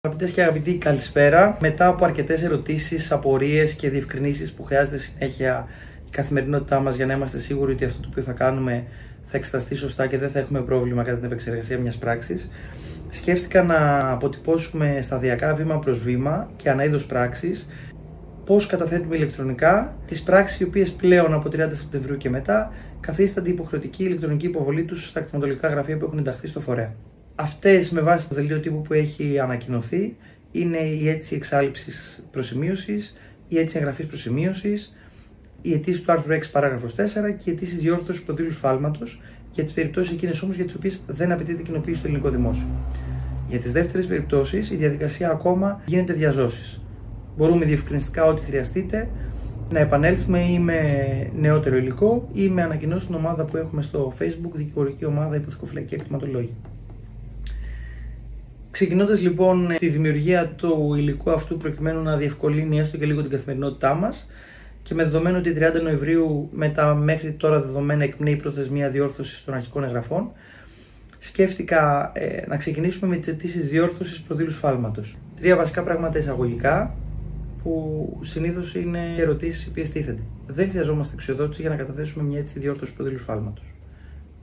Αγαπητές και αγαπητοί, καλησπέρα. Μετά από αρκετές ερωτήσεις, απορίες και διευκρινήσεις που χρειάζεται συνέχεια η καθημερινότητά μας για να είμαστε σίγουροι ότι αυτό το οποίο θα κάνουμε θα εξεταστεί σωστά και δεν θα έχουμε πρόβλημα κατά την επεξεργασία μιας πράξης, σκέφτηκα να αποτυπώσουμε σταδιακά βήμα προς βήμα και ανά είδος πράξης πώς καταθέτουμε ηλεκτρονικά τις πράξεις οι οποίες πλέον από 30 Σεπτεμβρίου και μετά καθίστανται υποχρεωτική ηλεκτρονική υποβολή τους στα κτηματολογικά γραφεία που έχουν ενταχθεί στο φορέα. Αυτές, με βάση το δελτίο τύπου που έχει ανακοινωθεί, είναι η αίτηση εξάλειψης προσημείωσης, η αίτηση εγγραφής προσημείωσης, η αιτήση του άρθρου 6 παράγραφος 4 και η αιτήση διόρθωσης προδήλου σφάλματος για τις περιπτώσεις εκείνες όμως για τις οποίες δεν απαιτείται κοινοποίηση στο ελληνικό δημόσιο. Για τις δεύτερες περιπτώσεις η διαδικασία ακόμα γίνεται διαζώσεις. Μπορούμε διευκρινιστικά ό,τι χρειαστείτε να επανέλθουμε ή με νεότερο υλικό ή με ανακοινώσεις στην ομάδα που έχουμε στο Facebook, Δικηγορική Ομάδα Υποθηκοφυλακή Εκτιματολόγοι. Ξεκινώντας λοιπόν τη δημιουργία του υλικού αυτού προκειμένου να διευκολύνει έστω και λίγο την καθημερινότητά μας και με δεδομένο ότι 30 Νοεμβρίου με τα μέχρι τώρα δεδομένα εκπνέει η προθεσμία διόρθωσης των αρχικών εγγραφών, σκέφτηκα να ξεκινήσουμε με τις αιτήσεις διόρθωσης προδήλου σφάλματος. 3 βασικά πράγματα εισαγωγικά που συνήθως είναι ερωτήσεις οι οποίες τίθενται. Δεν χρειαζόμαστε εξοδότηση για να καταθέσουμε μια αίτηση διόρθωσης προδήλου σφάλματος.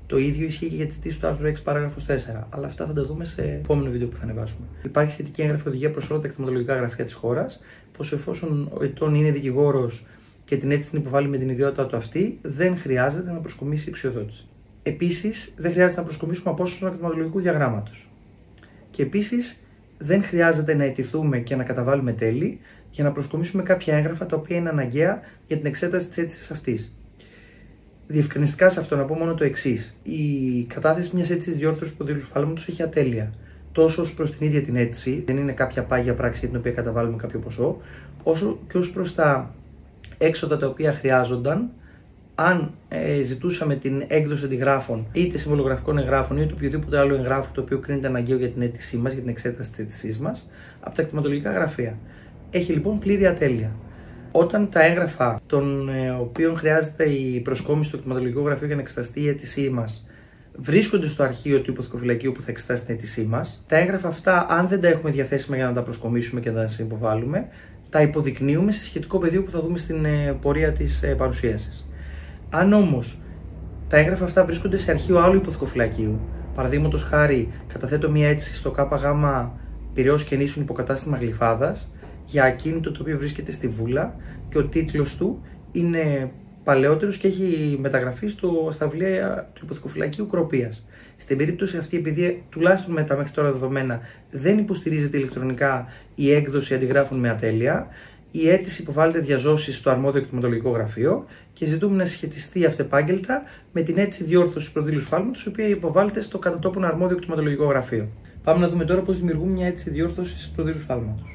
Το ίδιο ισχύει και για τις αιτήσεις του άρθρου 6 παράγραφος 4, αλλά αυτά θα τα δούμε σε επόμενο βίντεο που θα ανεβάσουμε. Υπάρχει σχετική έγγραφη οδηγία προς όλα τα κτηματολογικά γραφεία της χώρας, πως εφόσον ο ετών είναι δικηγόρος και την αίτηση την υποβάλλει με την ιδιότητά του αυτή, δεν χρειάζεται να προσκομίσει εξοδότηση. Επίσης, δεν χρειάζεται να προσκομίσουμε απόσπασμα κτηματολογικού διαγράμματος. Και επίσης, δεν χρειάζεται να αιτηθούμε και να καταβάλουμε τέλη για να προσκομίσουμε κάποια έγγραφα τα οποία είναι αναγκαία για την εξέταση της αίτησης αυτής. Διευκρινιστικά σε αυτό να πω μόνο το εξής. Η κατάθεση μιας αίτησης διόρθωσης προδήλου σφάλματος έχει ατέλεια. Τόσο ως προς την ίδια την αίτηση, δεν είναι κάποια πάγια πράξη για την οποία καταβάλουμε κάποιο ποσό, όσο και ως προς τα έξοδα τα οποία χρειάζονταν, αν ζητούσαμε την έκδοση αντιγράφων είτε συμβολογραφικών εγγράφων είτε οποιοδήποτε άλλο εγγράφου το οποίο κρίνεται αναγκαίο για την αίτησή μας, για την εξέταση της αίτησής μας, από τα κτηματολογικά γραφεία. Έχει λοιπόν πλήρη ατέλεια. Όταν τα έγγραφα των οποίων χρειάζεται η προσκόμιση στο κτηματολογικό γραφείο για να εξεταστεί η αίτησή μας βρίσκονται στο αρχείο του υποθηκοφυλακίου που θα εξετάσει την αίτησή μας, τα έγγραφα αυτά, αν δεν τα έχουμε διαθέσιμα για να τα προσκομίσουμε και να τα υποβάλουμε, τα υποδεικνύουμε σε σχετικό πεδίο που θα δούμε στην πορεία της παρουσίασης. Αν όμως τα έγγραφα αυτά βρίσκονται σε αρχείο άλλου υποθηκοφυλακίου, παραδείγματος χάρη καταθέτω μια αίτηση στο ΚΓ Πειραιώς και Νήσων υποκατάστημα Γλυφάδας για ακίνητο το οποίο βρίσκεται στη Βούλα και ο τίτλος του είναι παλαιότερος και έχει μεταγραφεί στα βιβλία του υποθηκοφυλακίου Κροπίας. Στην περίπτωση αυτή, επειδή τουλάχιστον με τα μέχρι τώρα δεδομένα δεν υποστηρίζεται ηλεκτρονικά η έκδοση αντιγράφων με ατέλεια, η αίτηση υποβάλλεται διαζώσεις στο αρμόδιο κτηματολογικό γραφείο και ζητούμε να συσχετιστεί αυτεπάγγελτα με την αίτηση διόρθωσης προδήλου σφάλματος, η οποία υποβάλλεται στο κατά τόπον αρμόδιο κτηματολογικό γραφείο. Πάμε να δούμε τώρα πώς δημιουργούμε μια αίτηση διόρθωσης προδήλου σφάλματος.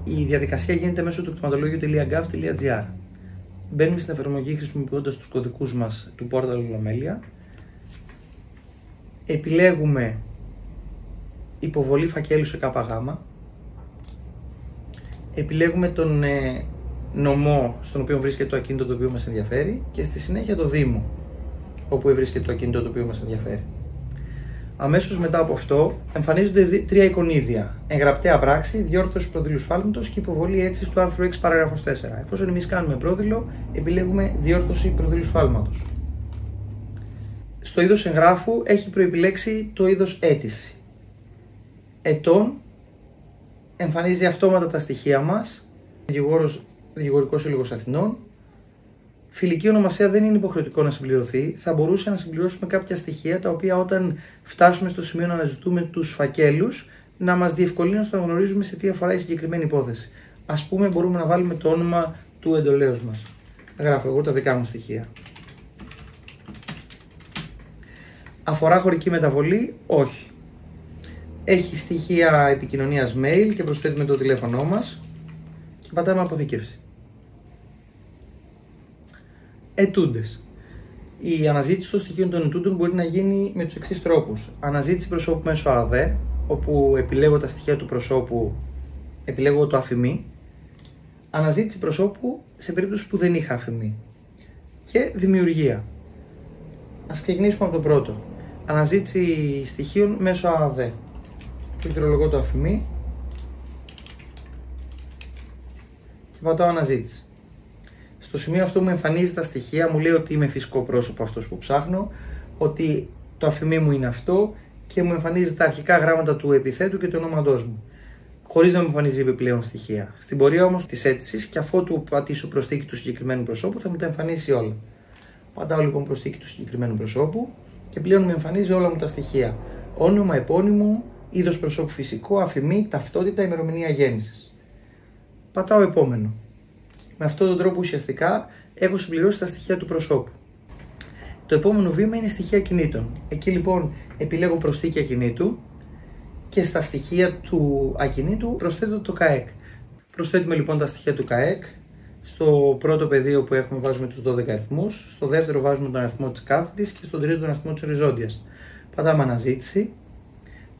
Η διαδικασία γίνεται μέσω του κτηματολόγιο.gov.gr. Μπαίνουμε στην εφαρμογή χρησιμοποιώντας τους κωδικούς μας του Portal Olomέλεια. Επιλέγουμε υποβολή φακέλου σε ΚΓ. Επιλέγουμε τον νομό στον οποίο βρίσκεται το ακίνητο το οποίο μας ενδιαφέρει και στη συνέχεια το Δήμο όπου βρίσκεται το ακίνητο το οποίο μας ενδιαφέρει. Αμέσως μετά από αυτό εμφανίζονται 3 εικονίδια. Εγγραπτέα πράξη, διόρθωση προδήλου σφάλματος και υποβολή αίτησης του άρθρου 6 παράγραφος 4. Εφόσον εμείς κάνουμε πρόδειλο, επιλέγουμε διόρθωση προδήλου σφάλματος. Στο είδος εγγράφου έχει προεπιλέξει το είδος αίτηση. Ετών εμφανίζει αυτόματα τα στοιχεία μας, Δικηγορικός Σύλλογος Αθηνών. Φιλική ονομασία δεν είναι υποχρεωτικό να συμπληρωθεί. Θα μπορούσε να συμπληρώσουμε κάποια στοιχεία τα οποία όταν φτάσουμε στο σημείο να αναζητούμε τους φακέλους να μας διευκολύνουν στο να γνωρίζουμε σε τι αφορά η συγκεκριμένη υπόθεση. Ας πούμε, μπορούμε να βάλουμε το όνομα του εντολέως μας. Γράφω εγώ τα δικά μου στοιχεία. Αφορά χωρική μεταβολή? Όχι. Έχει στοιχεία επικοινωνίας mail και προσθέτουμε το τηλέφωνό μας και πατάμε αποθήκευση. Ετούντες. Η αναζήτηση των στοιχείων των ετούντων μπορεί να γίνει με τους εξής τρόπους. Αναζήτηση προσώπου μέσω ΑΔΕ, όπου επιλέγω τα στοιχεία του προσώπου, επιλέγω το αφημί. Αναζήτηση προσώπου σε περίπτωση που δεν είχα αφημί. Και δημιουργία. Ας ξεκινήσουμε από το πρώτο. Αναζήτηση στοιχείων μέσω ΑΔΕ. Πληκτρολογώ το αφημί πατάω αναζήτηση. Στο σημείο αυτό μου εμφανίζει τα στοιχεία, μου λέει ότι είμαι φυσικό πρόσωπο αυτός που ψάχνω, ότι το αφημί μου είναι αυτό και μου εμφανίζει τα αρχικά γράμματα του επιθέτου και του ονόματός μου, χωρίς να μου εμφανίζει επιπλέον στοιχεία. Στην πορεία όμως της αίτησης, και αφότου πατήσω προσθήκη του συγκεκριμένου προσώπου, θα μου τα εμφανίσει όλα. Πατάω λοιπόν προσθήκη του συγκεκριμένου προσώπου και πλέον μου εμφανίζει όλα μου τα στοιχεία. Όνομα, επώνυμο, είδος προσώπου φυσικό, αφημί, ταυτότητα, ημερομηνία γέννησης. Πατάω επόμενο. Με αυτόν τον τρόπο ουσιαστικά έχω συμπληρώσει τα στοιχεία του προσώπου. Το επόμενο βήμα είναι στοιχεία ακινήτων. Εκεί λοιπόν επιλέγω προσθήκη ακινήτου και στα στοιχεία του ακινήτου προσθέτω το ΚΑΕΚ. Προσθέτουμε λοιπόν τα στοιχεία του ΚΑΕΚ. Στο πρώτο πεδίο που έχουμε βάζουμε τους 12 αριθμούς, στο δεύτερο βάζουμε τον αριθμό της κάθετης και στον τρίτο τον αριθμό της οριζόντιας. Πατάμε αναζήτηση.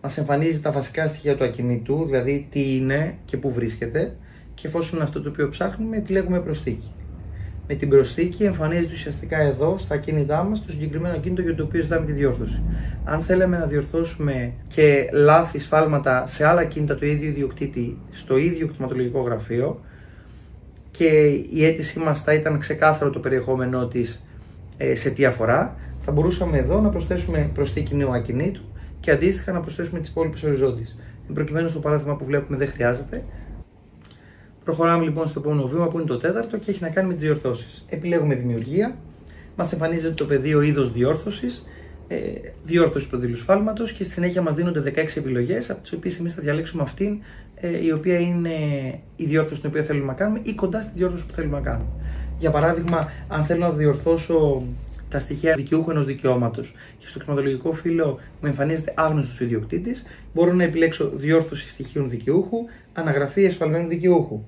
Μας εμφανίζει τα βασικά στοιχεία του ακινήτου, δηλαδή τι είναι και πού βρίσκεται, και εφόσον είναι αυτό το οποίο ψάχνουμε, επιλέγουμε προσθήκη. Με την προσθήκη εμφανίζεται ουσιαστικά εδώ στα ακίνητά μας το συγκεκριμένο ακίνητο για το οποίο ζητάμε τη διόρθωση. Αν θέλαμε να διορθώσουμε και λάθη, σφάλματα σε άλλα ακίνητα του ίδιου ιδιοκτήτη στο ίδιο κτηματολογικό γραφείο και η αίτησή μας θα ήταν ξεκάθαρο το περιεχόμενό της σε τι αφορά, θα μπορούσαμε εδώ να προσθέσουμε προσθήκη νέου ακινήτου και αντίστοιχα να προσθέσουμε τις υπόλοιπες οριζόντιες. Προκειμένου στο παράδειγμα που βλέπουμε δεν χρειάζεται. Προχωράμε λοιπόν στο επόμενο βήμα που είναι το τέταρτο και έχει να κάνει με τις διορθώσεις. Επιλέγουμε δημιουργία, μας εμφανίζεται το πεδίο είδος διόρθωσης, διόρθωση προδήλου σφάλματος και στη συνέχεια μας δίνονται 16 επιλογές, από τις οποίες εμείς θα διαλέξουμε αυτήν η οποία είναι η διόρθωση την οποία θέλουμε να κάνουμε ή κοντά στη διόρθωση που θέλουμε να κάνουμε. Για παράδειγμα, αν θέλω να διορθώσω τα στοιχεία δικαιούχου ενός δικαιώματος και στο κτηματολογικό φύλλο μου εμφανίζεται άγνωστος ιδιοκτήτης, μπορώ να επιλέξω διόρθωση στοιχείων δικαιούχου, αναγραφή εσφαλμένου δικαιούχου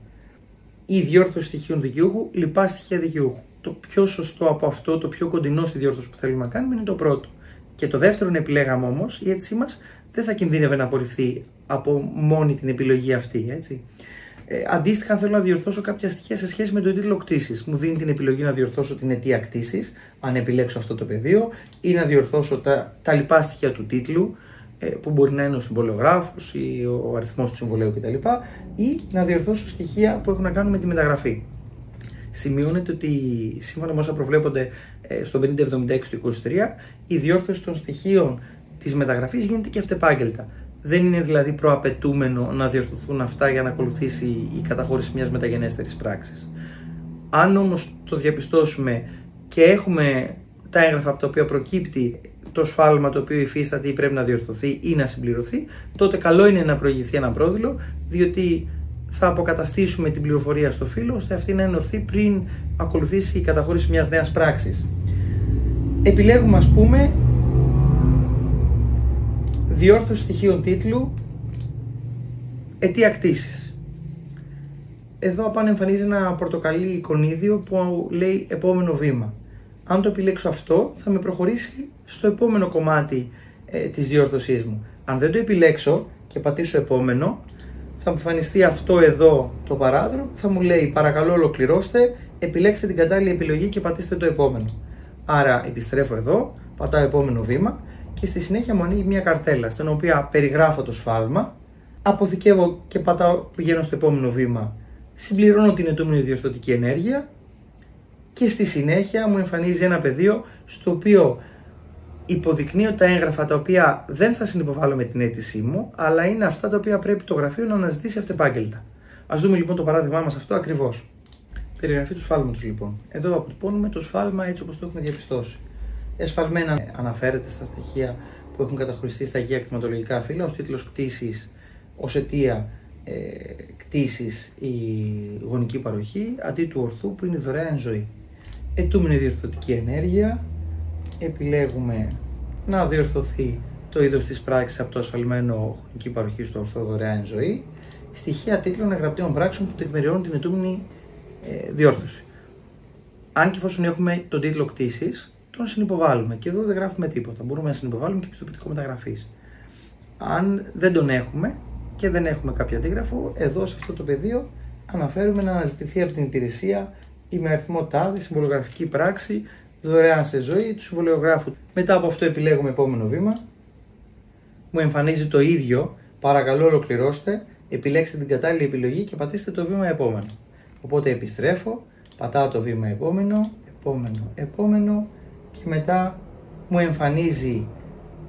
ή διόρθωση στοιχείων δικαιούχου, λοιπά στοιχεία δικαιούχου. Το πιο σωστό από αυτό, το πιο κοντινό στη διόρθωση που θέλουμε να κάνουμε είναι το πρώτο. Και το δεύτερο να επιλέγαμε όμως, η αίτησή μας δεν θα κινδύνευε να απορριφθεί από μόνη την επιλογή αυτή. Έτσι. Αντίστοιχα, αν θέλω να διορθώσω κάποια στοιχεία σε σχέση με τον τίτλο κτήσης, μου δίνει την επιλογή να διορθώσω την αιτία κτήσης, αν επιλέξω αυτό το πεδίο, ή να διορθώσω τα λοιπά στοιχεία του τίτλου, που μπορεί να είναι ο συμβολιογράφος ή ο αριθμός του συμβολέου κτλ. Ή να διορθώσω στοιχεία που έχουν να κάνουν με τη μεταγραφή. Σημειώνεται ότι σύμφωνα με όσα προβλέπονται στο 5076 του 23, η διόρθωση των στοιχείων της μεταγραφής γίνεται και αυτεπάγγελτα. Δεν είναι δηλαδή προαπαιτούμενο να διορθωθούν αυτά για να ακολουθήσει η καταχώρηση μιας μεταγενέστερης πράξης. Αν όμως το διαπιστώσουμε και έχουμε τα έγγραφα από τα οποία προκύπτει το σφάλμα το οποίο υφίσταται ή πρέπει να διορθωθεί ή να συμπληρωθεί, τότε καλό είναι να προηγηθεί ένα πρόδειλο, διότι θα αποκαταστήσουμε την πληροφορία στο φύλλο ώστε αυτή να είναι ορθή πριν ακολουθήσει η καταχώρηση μιας νέας πράξης. Επιλέγουμε, ας πούμε, διόρθωση στοιχείων τίτλου, αιτία κτήσης. Εδώ απάνω εμφανίζει ένα πορτοκαλί εικονίδιο που λέει επόμενο βήμα. Αν το επιλέξω αυτό, θα με προχωρήσει στο επόμενο κομμάτι της διόρθωσής μου. Αν δεν το επιλέξω και πατήσω επόμενο, θα μου εμφανιστεί αυτό εδώ το παράδρο που θα μου λέει παρακαλώ ολοκληρώστε, επιλέξτε την κατάλληλη επιλογή και πατήστε το επόμενο. Άρα επιστρέφω εδώ, πατάω επόμενο βήμα και στη συνέχεια μου ανοίγει μια καρτέλα στην οποία περιγράφω το σφάλμα, αποθηκεύω και πηγαίνω στο επόμενο βήμα, συμπληρώνω την αιτούμενη διορθωτική ενέργεια και στη συνέχεια μου εμφανίζει ένα πεδίο στο οποίο υποδεικνύω τα έγγραφα τα οποία δεν θα συνυποβάλω με την αίτησή μου, αλλά είναι αυτά τα οποία πρέπει το γραφείο να αναζητήσει αυτεπάγγελτα. Ας δούμε λοιπόν το παράδειγμά μας αυτό ακριβώς. Περιγραφή του σφάλματος λοιπόν. Εδώ αποτυπώνουμε το σφάλμα έτσι όπως το έχουμε διαπιστώσει. Εσφαλμένα αναφέρεται στα στοιχεία που έχουν καταχωριστεί στα αρχαία κτηματολογικά φύλλα ως τίτλος κτήσης, ως αιτία κτήσης η γονική παροχή, αντί του ορθού που είναι δωρεά εν ζωή. Αιτούμενη διορθωτική ενέργεια. Επιλέγουμε να διορθωθεί το είδος της πράξης από το ασφαλμένο γονική παροχή στο ορθό δωρεά εν ζωή. Στοιχεία τίτλων εγγραπταίων πράξεων που τεκμηριώνουν την αιτούμενη διόρθωση. Αν και εφόσον έχουμε τον τίτλο κτήσης, τον συνυποβάλλουμε και εδώ δεν γράφουμε τίποτα. Μπορούμε να συνυποβάλλουμε και πιστοποιητικό μεταγραφής. Αν δεν τον έχουμε και δεν έχουμε κάποιο αντίγραφο, εδώ σε αυτό το πεδίο αναφέρουμε να αναζητηθεί από την υπηρεσία ή με αριθμό τάδε συμβολογραφική πράξη δωρεάν σε ζωή του συμβολιογράφου. Μετά από αυτό επιλέγουμε επόμενο βήμα. Μου εμφανίζει το ίδιο. Παρακαλώ ολοκληρώστε, επιλέξτε την κατάλληλη επιλογή και πατήστε το βήμα επόμενο. Οπότε επιστρέφω, πατάω το βήμα επόμενο και μετά μου εμφανίζει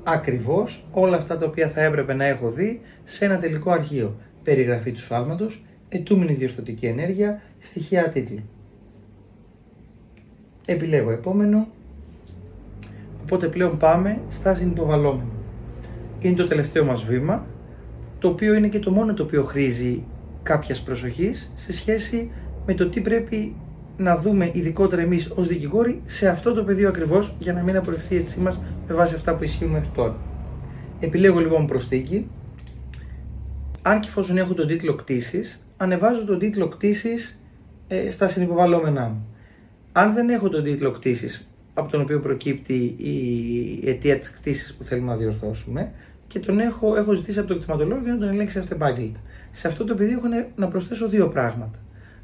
ακριβώς όλα αυτά τα οποία θα έπρεπε να έχω δει σε ένα τελικό αρχείο. Περιγραφή του σφάλματος, ετούμενη διορθωτική ενέργεια, στοιχεία τίτλου. Επιλέγω επόμενο, οπότε πλέον πάμε στα συνυποβαλλόμενα. Είναι το τελευταίο μας βήμα, το οποίο είναι και το μόνο το οποίο χρήζει κάποιας προσοχής σε σχέση με το τι πρέπει να δούμε ειδικότερα εμείς ως δικηγόροι σε αυτό το πεδίο ακριβώς, για να μην απορρευτεί η αίτησή μας με βάση αυτά που ισχύουν μέχρι τώρα. Επιλέγω λοιπόν προσθήκη. Αν και εφόσον έχω τον τίτλο κτήσης, ανεβάζω τον τίτλο κτήσης στα συνυποβαλλόμενά μου. Αν δεν έχω τον τίτλο κτήσης, από τον οποίο προκύπτει η αιτία της κτήσης που θέλουμε να διορθώσουμε, και τον έχω ζητήσει από τον κτηματολόγο να τον ελέγξει αυτεπάγγελτα. Σε αυτό το πεδίο έχω να προσθέσω δύο πράγματα.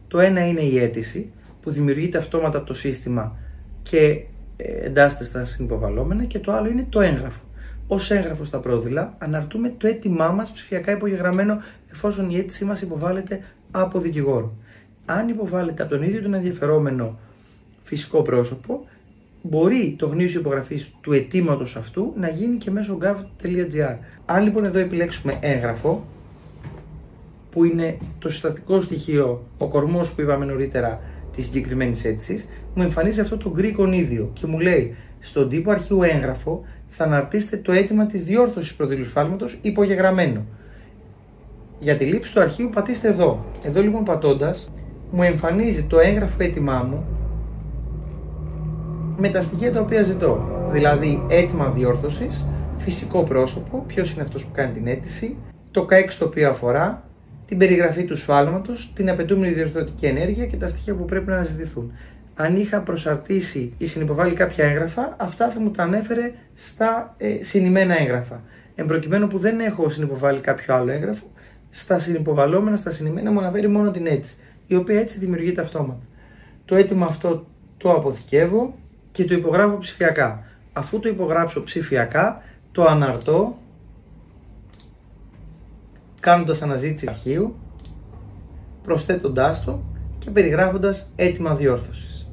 Το ένα είναι η αίτηση, που δημιουργείται αυτόματα από το σύστημα και εντάσσεται στα συνυποβαλλόμενα, και το άλλο είναι το έγγραφο. Ως έγγραφο στα πρόδειλα αναρτούμε το αίτημά μας ψηφιακά υπογεγραμμένο, εφόσον η αίτησή μας υποβάλλεται από δικηγόρο. Αν υποβάλλεται από τον ίδιο τον ενδιαφερόμενο φυσικό πρόσωπο, μπορεί το γνήσιο υπογραφής του αιτήματος αυτού να γίνει και μέσω gov.gr. Αν λοιπόν εδώ επιλέξουμε έγγραφο, που είναι το συστατικό στοιχείο, ο κορμός που είπαμε νωρίτερα της συγκεκριμένης αίτησης, μου εμφανίζει αυτό το γκρι εικονίδιο και μου λέει στον τύπο αρχείου έγγραφο θα αναρτήσετε το αίτημα της διόρθωσης προδείλου σφάλματος υπογεγραμμένο. Για τη λήψη του αρχείου πατήστε εδώ. Εδώ λοιπόν πατώντας μου εμφανίζει το έγγραφο αίτημά μου με τα στοιχεία τα οποία ζητώ. Δηλαδή αίτημα διόρθωσης, φυσικό πρόσωπο, ποιος είναι αυτός που κάνει την αίτηση, το ΚΑΕΚ το οποίο αφορά, την περιγραφή του σφάλματος, την απαιτούμενη διορθωτική ενέργεια και τα στοιχεία που πρέπει να αναζητηθούν. Αν είχα προσαρτήσει ή συνυποβάλει κάποια έγγραφα, αυτά θα μου τα ανέφερε στα συνημμένα έγγραφα. Εν προκειμένου που δεν έχω συνυποβάλει κάποιο άλλο έγγραφο, στα συνυποβαλλόμενα, στα συνημμένα μου αναφέρει μόνο την αίτηση, η οποία έτσι δημιουργείται αυτόματα. Το αίτημα αυτό το αποθηκεύω και το υπογράφω ψηφιακά. Αφού το υπογράψω ψηφιακά, το αναρτώ κάνοντας αναζήτηση αρχείου, προσθέτοντάς το και περιγράφοντας αίτημα διόρθωσης.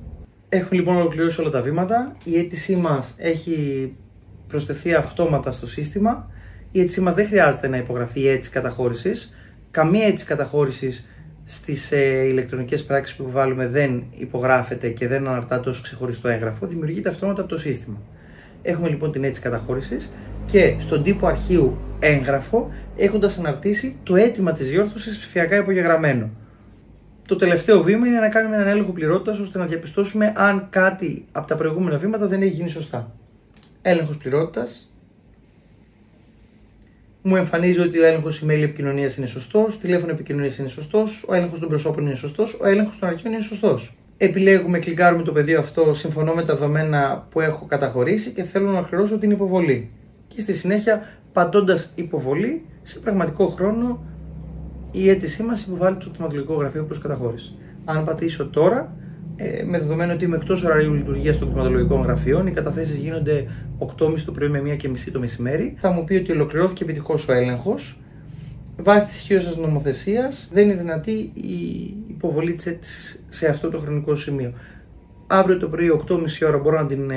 Έχουμε λοιπόν ολοκληρώσει όλα τα βήματα. Η αίτησή μας έχει προσθεθεί αυτόματα στο σύστημα. Η αίτησή μας δεν χρειάζεται να υπογραφεί η αίτηση καταχώρησης. Καμία αίτηση καταχώρησης στις ηλεκτρονικές πράξεις που βάλουμε δεν υπογράφεται και δεν αναρτάται ως ξεχωριστό έγγραφο. Δημιουργείται αυτόματα από το σύστημα. Έχουμε λοιπόν την αίτηση καταχώρησης και στον τύπο αρχείου έγγραφο, έχοντας αναρτήσει το αίτημα της διόρθωσης ψηφιακά υπογεγραμμένο. Το τελευταίο βήμα είναι να κάνουμε έναν έλεγχο πληρότητας ώστε να διαπιστώσουμε αν κάτι από τα προηγούμενα βήματα δεν έχει γίνει σωστά. Έλεγχος πληρότητας. Μου εμφανίζει ότι ο έλεγχος email επικοινωνίας είναι σωστός, τηλέφωνο επικοινωνίας είναι σωστός, ο έλεγχος των προσώπων είναι σωστός, ο έλεγχος των αρχείων είναι σωστός. Επιλέγουμε, κλικάρουμε το πεδίο αυτό, συμφωνώ με τα δεδομένα που έχω καταχωρήσει και θέλω να ολοκληρώσω την υποβολή. Και στη συνέχεια, πατώντας υποβολή, σε πραγματικό χρόνο η αίτησή μας υποβάλλεται στο κτηματολογικό γραφείο προς καταχώρηση. Αν πατήσω τώρα, με δεδομένο ότι είμαι εκτός ωραρίου λειτουργίας των κτηματολογικών γραφείων, οι καταθέσεις γίνονται 8.30 το πρωί με 1.30 το μεσημέρι, θα μου πει ότι ολοκληρώθηκε επιτυχώς ο έλεγχος. Βάσει της ισχύωσας νομοθεσίας, δεν είναι δυνατή η υποβολή της αίτησης σε αυτό το χρονικό σημείο. Αύριο το πρωί, 8.30 ώρα, μπορώ να την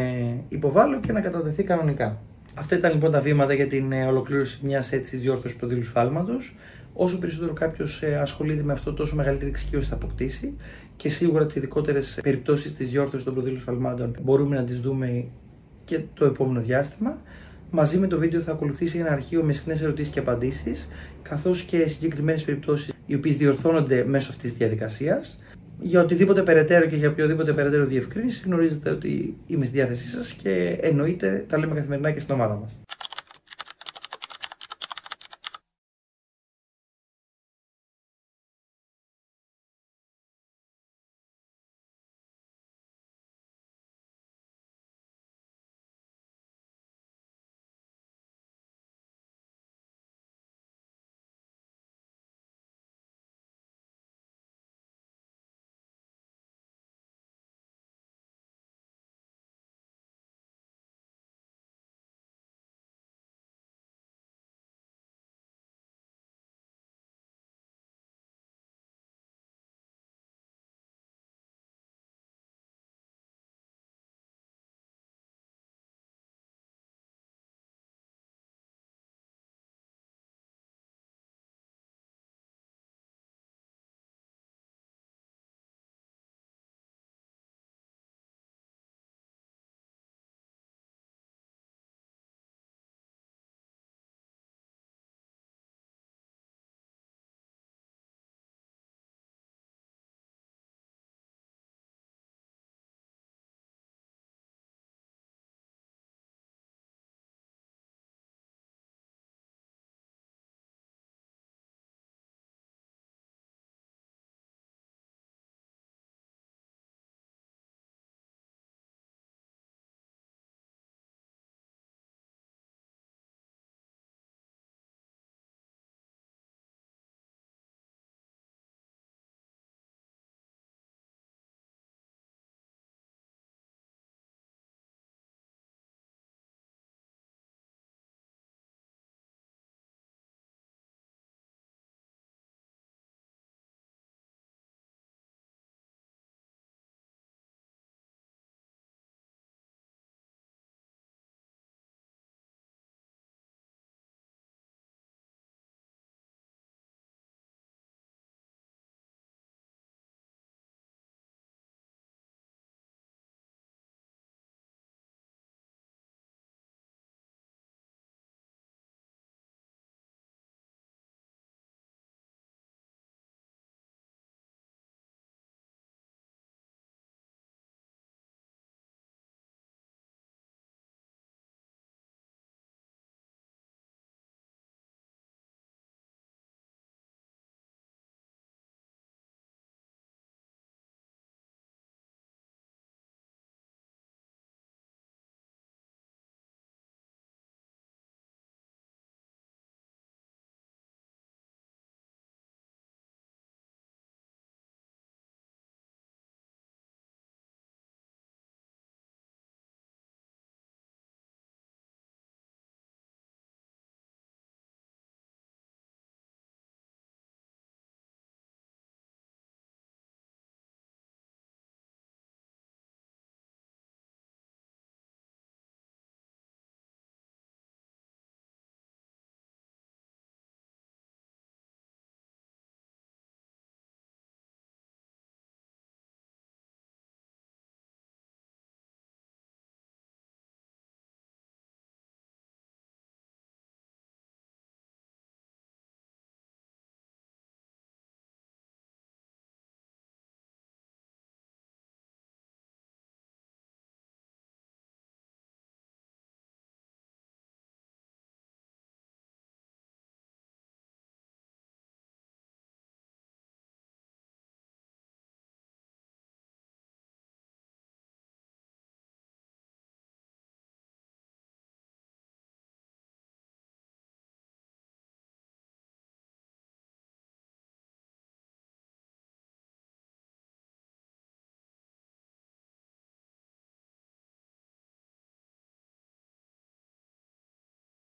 υποβάλω και να κατατεθεί κανονικά. Αυτά ήταν λοιπόν τα βήματα για την ολοκλήρωση μιας αίτησης διόρθωσης προδείλου σφάλματος. Όσο περισσότερο κάποιος ασχολείται με αυτό, τόσο μεγαλύτερη εξοικείωση θα αποκτήσει και σίγουρα τις ειδικότερες περιπτώσεις της διόρθωσης των προδείλου σφαλμάτων μπορούμε να τις δούμε και το επόμενο διάστημα. Μαζί με το βίντεο θα ακολουθήσει ένα αρχείο με συχνές ερωτήσεις και απαντήσεις, καθώς και συγκεκριμένες περιπτώσεις οι οποίες διορθώνονται μέσω αυτής της διαδικασίας. Για οτιδήποτε περαιτέρω και για οποιοδήποτε περαιτέρω διευκρίνηση, γνωρίζετε ότι είμαι στη διάθεσή σας και εννοείται τα λέμε καθημερινά και στην ομάδα μας.